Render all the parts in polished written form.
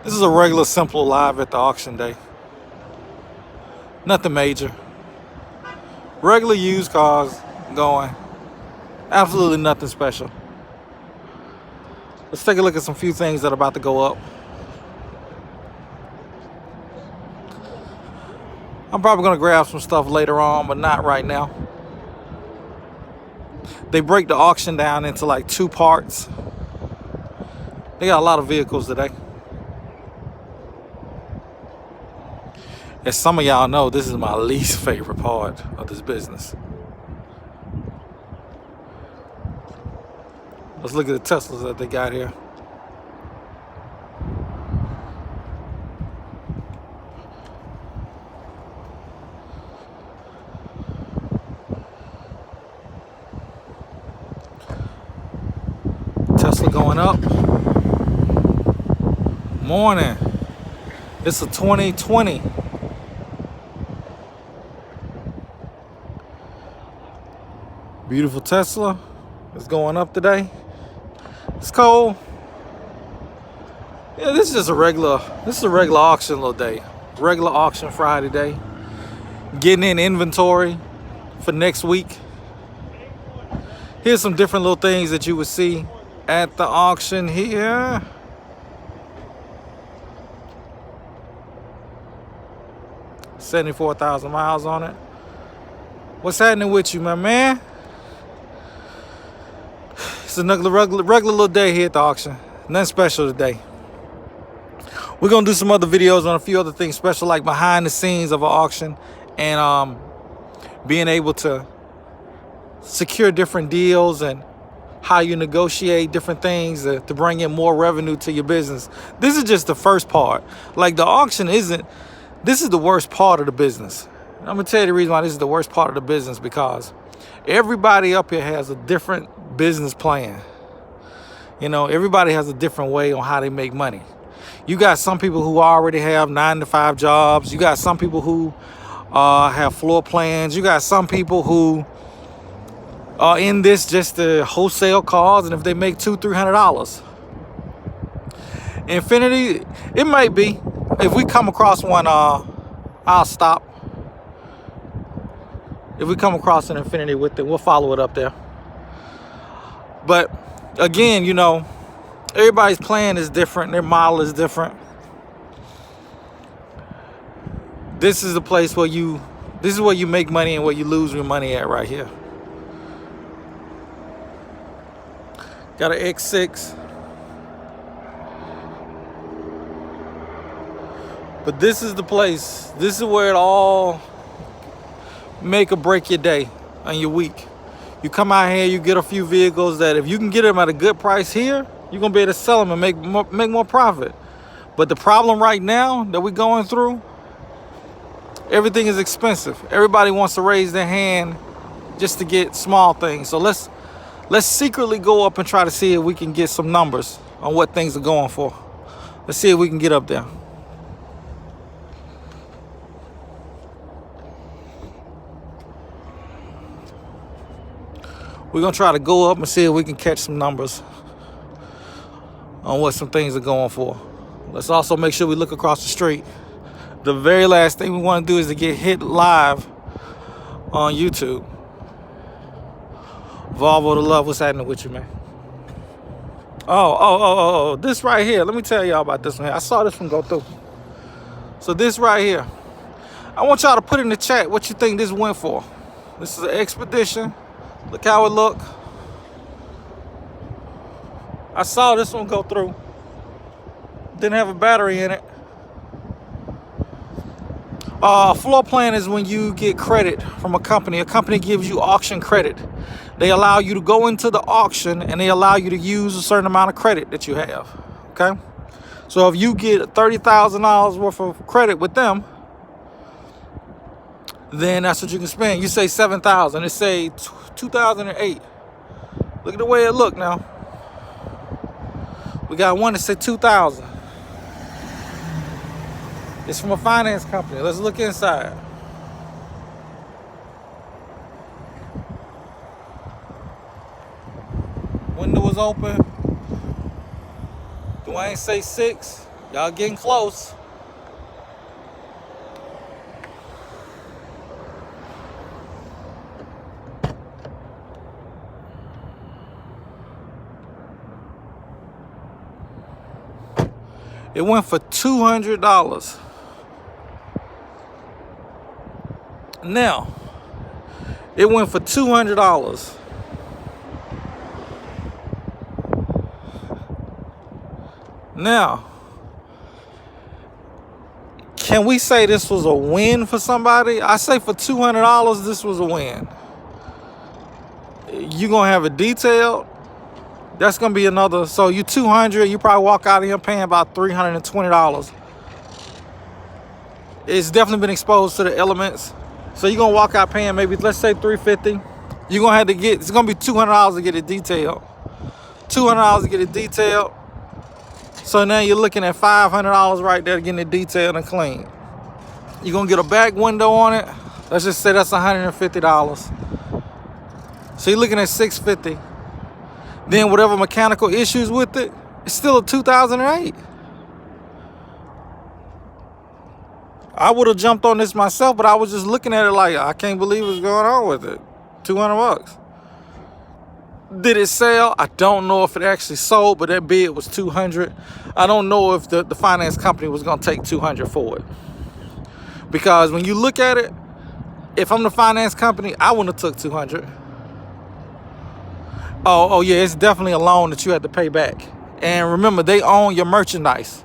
This is a regular simple live at the auction day. Nothing major. Regular used cars going. Absolutely nothing special. Let's take a look at some few things that are about to go up. I'm probably gonna grab some stuff later on, but not right now. They break the auction down into like two parts. They got a lot of vehicles today. As some of y'all know, this is my least favorite part of this business. Let's look at the Teslas that they got here. Tesla going up. Morning. It's a 2020. Beautiful Tesla is going up today. It's cold. Yeah, this is a regular auction little day. Regular auction Friday day. Getting in inventory for next week. Here's some different little things that you would see at the auction here. $74,000 miles on it. What's happening with you, my man? It's another regular little day here at the auction. Nothing special today. We're gonna do some other videos on a few other things special, like behind the scenes of an auction and being able to secure different deals and how you negotiate different things to bring in more revenue to your business. This is just the first part. Like the auction this is the worst part of the business. And I'm gonna tell you the reason why this is the worst part of the business, because everybody up here has a different business plan. You know, everybody has a different way on how they make money. You got some people who already have 9-to-5 jobs. You got some people who have floor plans. You got some people who are in this just to wholesale cars, and if they make $200-300. Infiniti, it might be. If we come across one, I'll stop. If we come across an Infiniti with it, we'll follow it up there. But again, you know, everybody's plan is different. Their model is different. This is the place where this is where you make money and where you lose your money at right here. Got an X6. But this is the place. This is where it all make or break your day and your week. You come out here, you get a few vehicles that if you can get them at a good price here, you're gonna be able to sell them and make more profit. But the problem right now that we're going through, everything is expensive. Everybody wants to raise their hand just to get small things. So let's secretly go up and try to see if we can get some numbers on what things are going for. Let's see if we can get up there. We're gonna try to go up and see if we can catch some numbers on what some things are going for. Let's also make sure we look across the street. The very last thing we want to do is to get hit live on YouTube. Volvo to love, what's happening with you, man? Oh, this right here. Let me tell y'all about this one here. I saw this one go through. So this right here, I want y'all to put in the chat what you think this went for. This is an Expedition. Look how it look. I saw this one go through. Didn't have a battery in it. Floor plan is when you get credit from a company. A company gives you auction credit. They allow you to go into the auction and they allow you to use a certain amount of credit that you have. Okay? So if you get $30,000 worth of credit with them, then that's what you can spend. You say 7,000. It say 2008. Look at the way it look now. We got one that said 2,000. It's from a finance company. Let's look inside. Window was open. Do I ain't say 6? Y'all getting close. It went for $200. Now, it went for $200. Now, can we say this was a win for somebody? I say for $200, this was a win. You're going to have a detail. That's going to be another. So you $200, you probably walk out of here paying about $320. It's definitely been exposed to the elements. So you're going to walk out paying maybe, let's say $350. You're going to have to get, it's going to be $200 to get it detailed. $200 to get it detailed. So now you're looking at $500 right there getting it detailed and clean. You're going to get a back window on it. Let's just say that's $150. So you're looking at $650. Then whatever mechanical issues with it, it's still a 2008. I would have jumped on this myself, but I was just looking at it like, I can't believe what's going on with it. $200. Did it sell? I don't know if it actually sold, but that bid was $200. I don't know if the finance company was going to take $200 for it. Because when you look at it, if I'm the finance company, I wouldn't have took $200. Oh yeah, it's definitely a loan that you had to pay back. And remember, they own your merchandise.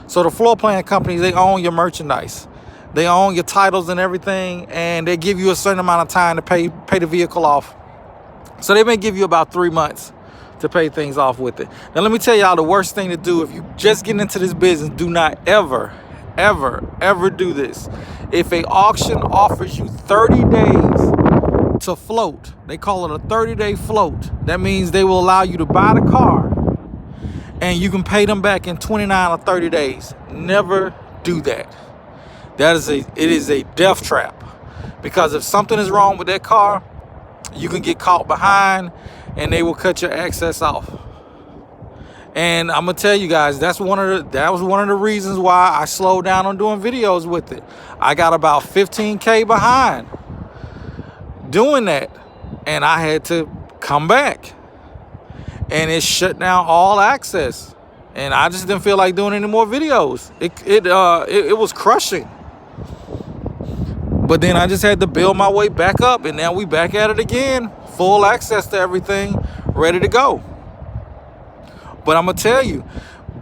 So the floor plan companies, they own your merchandise. They own your titles and everything, and they give you a certain amount of time to pay the vehicle off. So they may give you about 3 months to pay things off with it. Now let me tell y'all the worst thing to do if you just get into this business. Do not ever do this. If an auction offers you 30 days to float, they call it a 30-day float. That means they will allow you to buy the car and you can pay them back in 29 or 30 days. Never do that. It is a death trap, because if something is wrong with that car, you can get caught behind and they will cut your access off. And I'm gonna tell you guys, that was one of the reasons why I slowed down on doing videos with it. I got about 15K behind doing that, and I had to come back, and it shut down all access, and I just didn't feel like doing any more videos. It was crushing. But then I just had to build my way back up, and now we back at it again, full access to everything, ready to go. But I'm gonna tell you,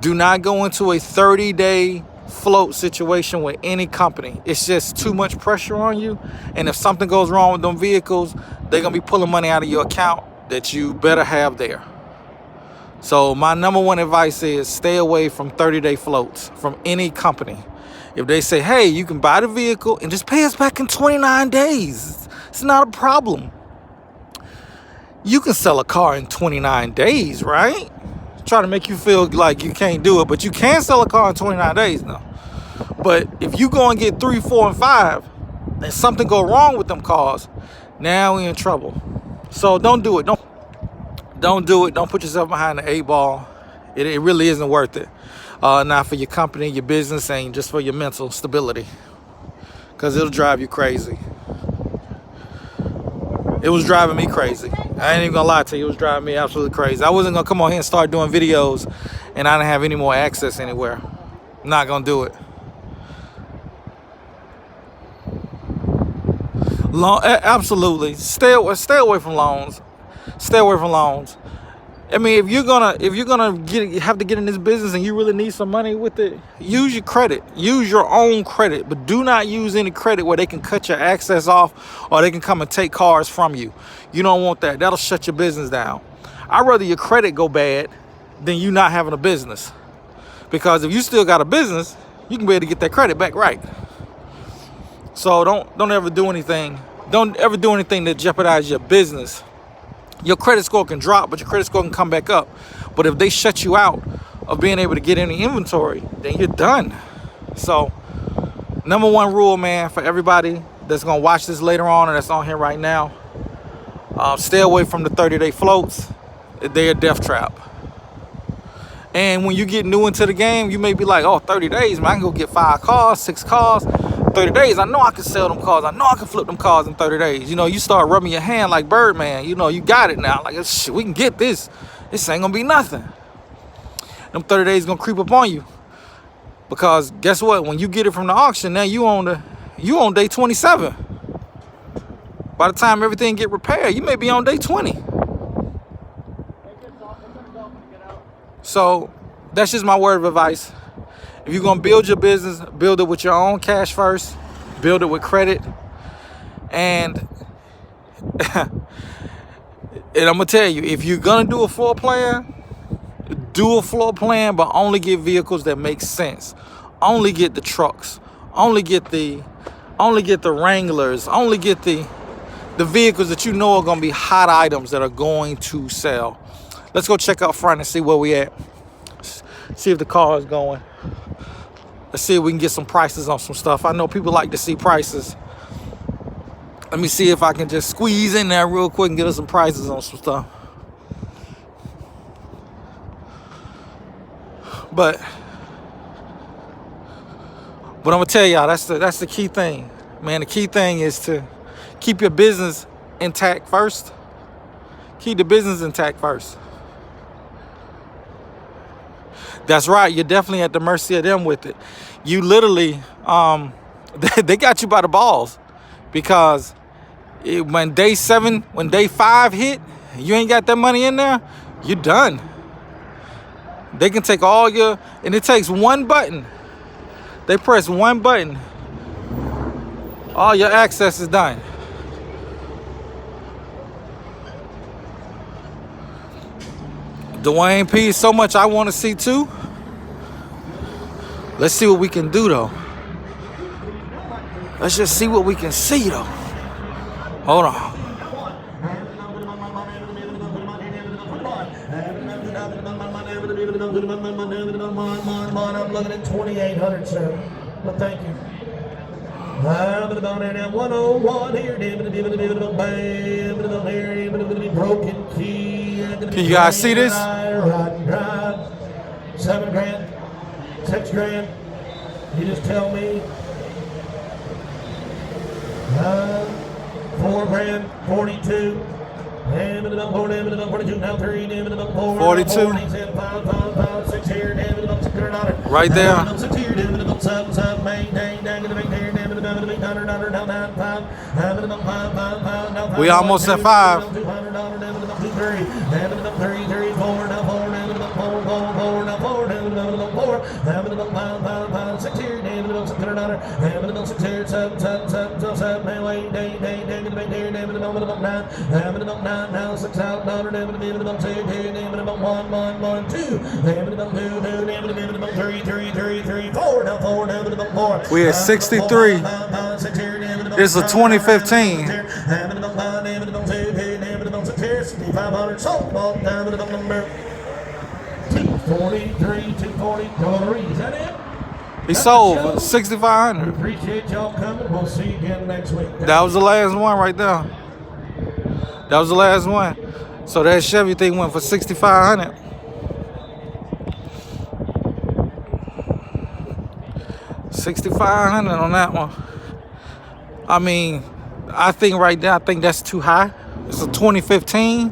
do not go into a 30-day float situation with any company. It's just too much pressure on you, and if something goes wrong with them vehicles, they're gonna be pulling money out of your account that you better have there. So my number one advice is stay away from 30-day floats from any company. If they say, hey, you can buy the vehicle and just pay us back in 29 days, it's not a problem. You can sell a car in 29 days, right? Try to make you feel like you can't do it, but you can sell a car in 29 days now. But if you go and get 3, 4, and 5 and something go wrong with them cars, now we're in trouble. So don't do it. Don't do it. Don't put yourself behind the 8 ball. It really isn't worth it. Not for your company, your business, and just for your mental stability, because it'll drive you crazy. It was driving me crazy. I ain't even gonna lie to you, it was driving me absolutely crazy. I wasn't gonna come on here and start doing videos and I didn't have any more access anywhere. I'm not gonna do it. Absolutely. Stay away from loans. Stay away from loans. I mean, if you're gonna have to get in this business and you really need some money with it, use your credit. Use your own credit, but do not use any credit where they can cut your access off or they can come and take cars from you. You don't want that. That'll shut your business down. I'd rather your credit go bad than you not having a business, because if you still got a business, you can be able to get that credit back right. So don't ever do anything. Don't ever do anything that jeopardizes your business. Your credit score can drop, but your credit score can come back up. But if they shut you out of being able to get any inventory, then you're done. So, number one rule, man, for everybody that's going to watch this later on or that's on here right now, stay away from the 30-day floats. They're a death trap. And when you get new into the game, you may be like, oh, 30 days, man, I can go get 5 cars, 6 cars. 30 days, I know I can sell them cars. I know I can flip them cars in 30 days. You know, you start rubbing your hand like Birdman. You know, you got it now. Like, shit, we can get this. This ain't gonna be nothing. Them 30 days gonna creep up on you. Because guess what? When you get it from the auction, now you on day 27. By the time everything get repaired, you may be on day 20. So that's just my word of advice. If you're gonna build your business, build it with your own cash first, build it with credit. And and I'm gonna tell you, if you're gonna do a floor plan, do a floor plan, but only get vehicles that make sense. Only get the trucks. Only get the Wranglers. Only get the vehicles that you know are gonna be hot items that are going to sell. Let's go check out front and see where we at. See if the car is going. Let's see if we can get some prices on some stuff. I know people like to see prices. Let me see if I can just squeeze in there real quick and get us some prices on some stuff. But I'm gonna tell y'all, that's the key thing, man. The key thing is to keep your business intact first. Keep the business intact first. That's right. You're definitely at the mercy of them with it. You literally, they got you by the balls, because when day 5 hit, you ain't got that money in there, you're done. They can take all your, and it takes one button. They press one button. All your access is done. Dwayne P, so much I want to see too. Let's see what we can do though. Let's just see what we can see though. Hold on. I'm looking at 2,800, sir. But thank you. 101 here. Broken key. Can you guys see this? 7 grand, 6 grand. You just tell me. 4 grand, 42. 42, now 3, 42. Right there. We almost at 5. We at 63. It's a 2015. 240. Is that it? He sold 6,500. Appreciate y'all coming. We'll see you again next week. That was the last one right there. That was the last one. So that Chevy thing went for 6,500. $6,500 on that one. I mean, I think right now, I think that's too high. It's a 2015.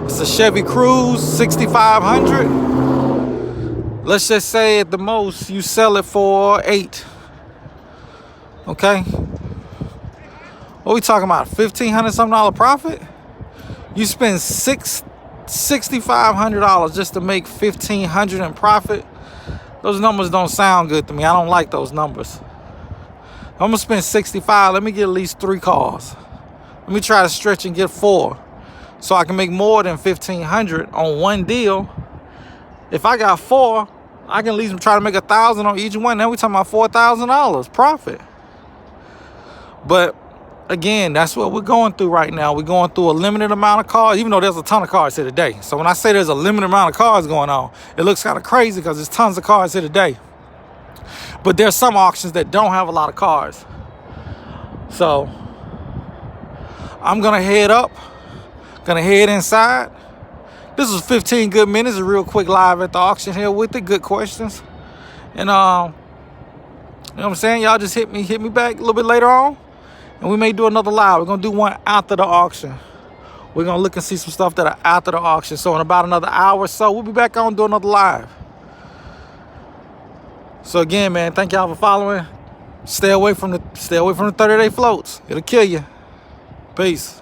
It's a Chevy Cruze, 6,500. Let's just say at the most you sell it for 8. Okay. What we talking about? $1,500 something profit? You spend $6,500 just to make $1,500 in profit. Those numbers don't sound good to me. I don't like those numbers. I'm gonna spend 65. Let me get at least 3 cars. Let me try to stretch and get 4, so I can make more than $1,500 on one deal. If I got 4, I can at least try to make $1,000 on each one. Now we talking about $4,000 profit. But again, that's what we're going through right now. We're going through a limited amount of cars, even though there's a ton of cars here today. So when I say there's a limited amount of cars going on, it looks kind of crazy because there's tons of cars here today. But there's some auctions that don't have a lot of cars. So I'm gonna head up, gonna head inside, This was 15 good minutes, a real quick live at the auction here with the good questions. And you know what I'm saying? Y'all just hit me back a little bit later on, and we may do another live. We're gonna do one after the auction. We're gonna look and see some stuff that are after the auction. So in about another hour or so, we'll be back on doing another live. So again, man, thank y'all for following. Stay away from the 30-day floats. It'll kill you. Peace.